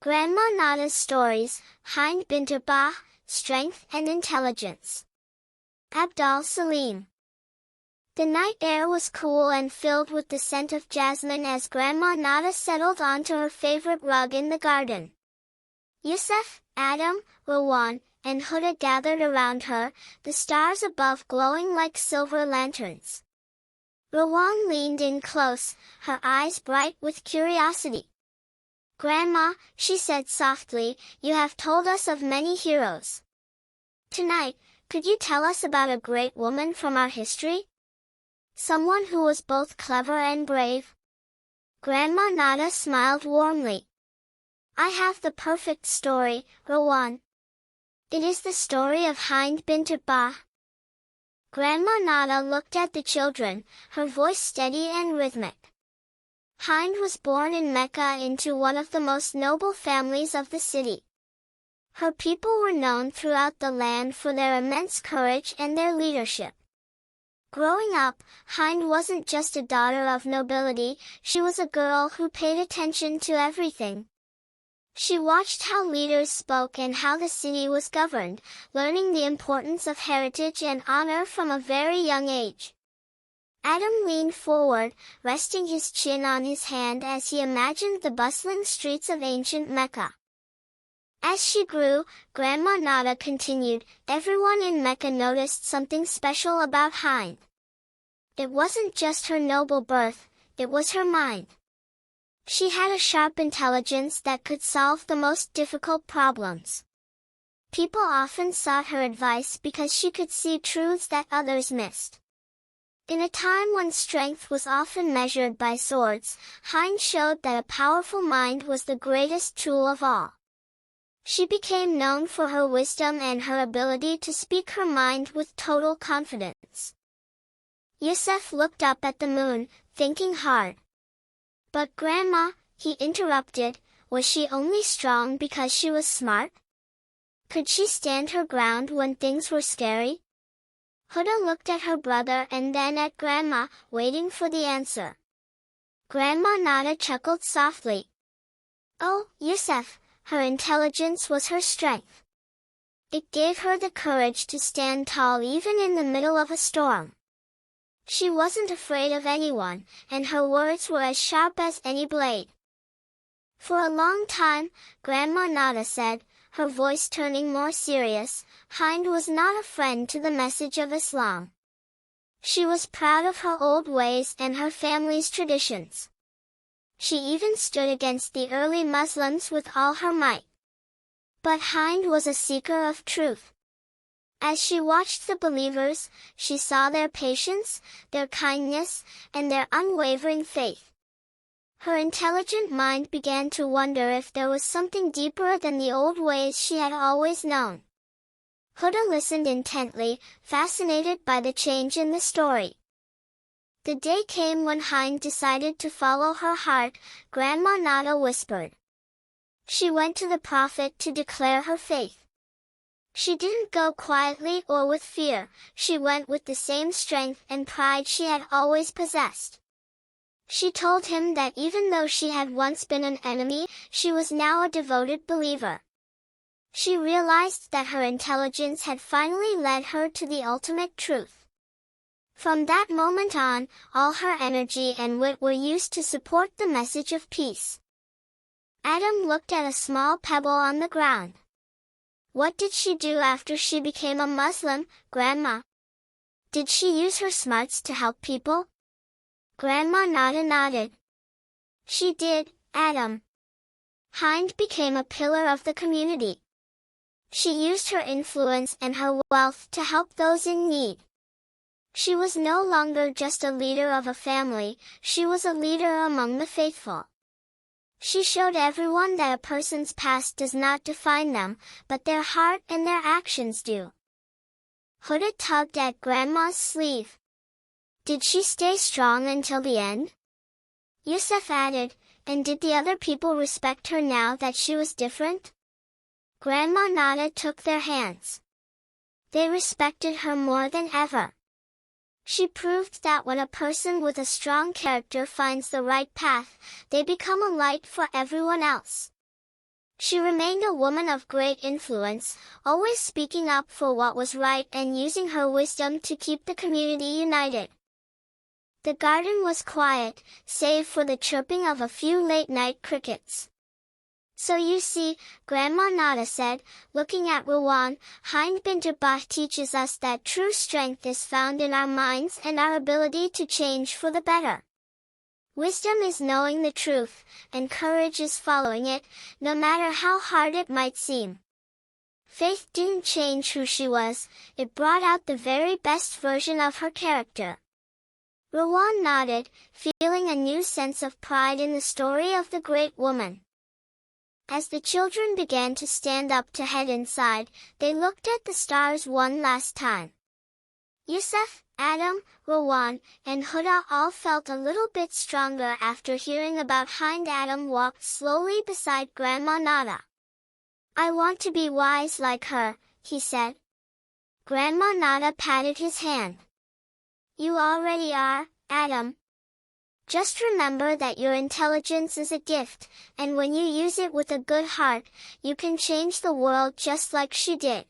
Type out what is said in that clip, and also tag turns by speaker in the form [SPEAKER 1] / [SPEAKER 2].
[SPEAKER 1] Grandma Nada's stories, Hind bint Utbah, Strength and Intelligence. Abdul Salim. The night air was cool and filled with the scent of jasmine as Grandma Nada settled onto her favorite rug in the garden. Yusuf, Adam, Rawan, and Huda gathered around her, the stars above glowing like silver lanterns. Rawan leaned in close, her eyes bright with curiosity. "Grandma," she said softly, "you have told us of many heroes. Tonight, could you tell us about a great woman from our history? Someone who was both clever and brave?" Grandma Nada smiled warmly. "I have the perfect story, Rawan. It is the story of Hind bint Utbah." Grandma Nada looked at the children, her voice steady and rhythmic. Hind was born in Mecca into one of the most noble families of the city. Her people were known throughout the land for their immense courage and their leadership. Growing up, Hind wasn't just a daughter of nobility, she was a girl who paid attention to everything. She watched how leaders spoke and how the city was governed, learning the importance of heritage and honor from a very young age. Adam leaned forward, resting his chin on his hand as he imagined the bustling streets of ancient Mecca. As she grew, Grandma Nada continued, everyone in Mecca noticed something special about Hind. It wasn't just her noble birth, it was her mind. She had a sharp intelligence that could solve the most difficult problems. People often sought her advice because she could see truths that others missed. In a time when strength was often measured by swords, Hind showed that a powerful mind was the greatest tool of all. She became known for her wisdom and her ability to speak her mind with total confidence. Yusuf looked up at the moon, thinking hard. "But Grandma," he interrupted, "was she only strong because she was smart? Could she stand her ground when things were scary?" Huda looked at her brother and then at Grandma, waiting for the answer. Grandma Nada chuckled softly. "Oh, Yusuf, her intelligence was her strength. It gave her the courage to stand tall even in the middle of a storm. She wasn't afraid of anyone, and her words were as sharp as any blade." For a long time, Grandma Nada said, her voice turning more serious, Hind was not a friend to the message of Islam. She was proud of her old ways and her family's traditions. She even stood against the early Muslims with all her might. But Hind was a seeker of truth. As she watched the believers, she saw their patience, their kindness, and their unwavering faith. Her intelligent mind began to wonder if there was something deeper than the old ways she had always known. Huda listened intently, fascinated by the change in the story. The day came when Hind decided to follow her heart, Grandma Nada whispered. She went to the Prophet to declare her faith. She didn't go quietly or with fear, she went with the same strength and pride she had always possessed. She told him that even though she had once been an enemy, she was now a devoted believer. She realized that her intelligence had finally led her to the ultimate truth. From that moment on, all her energy and wit were used to support the message of peace. Adam looked at a small pebble on the ground. "What did she do after she became a Muslim, Grandma? Did she use her smarts to help people?" Grandma Nada nodded. "She did, Adam. Hind became a pillar of the community. She used her influence and her wealth to help those in need. She was no longer just a leader of a family, she was a leader among the faithful. She showed everyone that a person's past does not define them, but their heart and their actions do." Huda tugged at Grandma's sleeve. "Did she stay strong until the end?" Yusuf added, "And did the other people respect her now that she was different?" Grandma Nada took their hands. They respected her more than ever. She proved that when a person with a strong character finds the right path, they become a light for everyone else. She remained a woman of great influence, always speaking up for what was right and using her wisdom to keep the community united. The garden was quiet, save for the chirping of a few late-night crickets. "So you see," Grandma Nada said, looking at Rowan, "Hind bint Utbah teaches us that true strength is found in our minds and our ability to change for the better. Wisdom is knowing the truth, and courage is following it, no matter how hard it might seem." Faith didn't change who she was, it brought out the very best version of her character. Rowan nodded, feeling a new sense of pride in the story of the great woman. As the children began to stand up to head inside, they looked at the stars one last time. Yusuf, Adam, Rowan, and Huda all felt a little bit stronger after hearing about Hind. Adam walked slowly beside Grandma Nada. "I want to be wise like her," he said. Grandma Nada patted his hand. "You already are, Adam. Just remember that your intelligence is a gift, and when you use it with a good heart, you can change the world just like she did."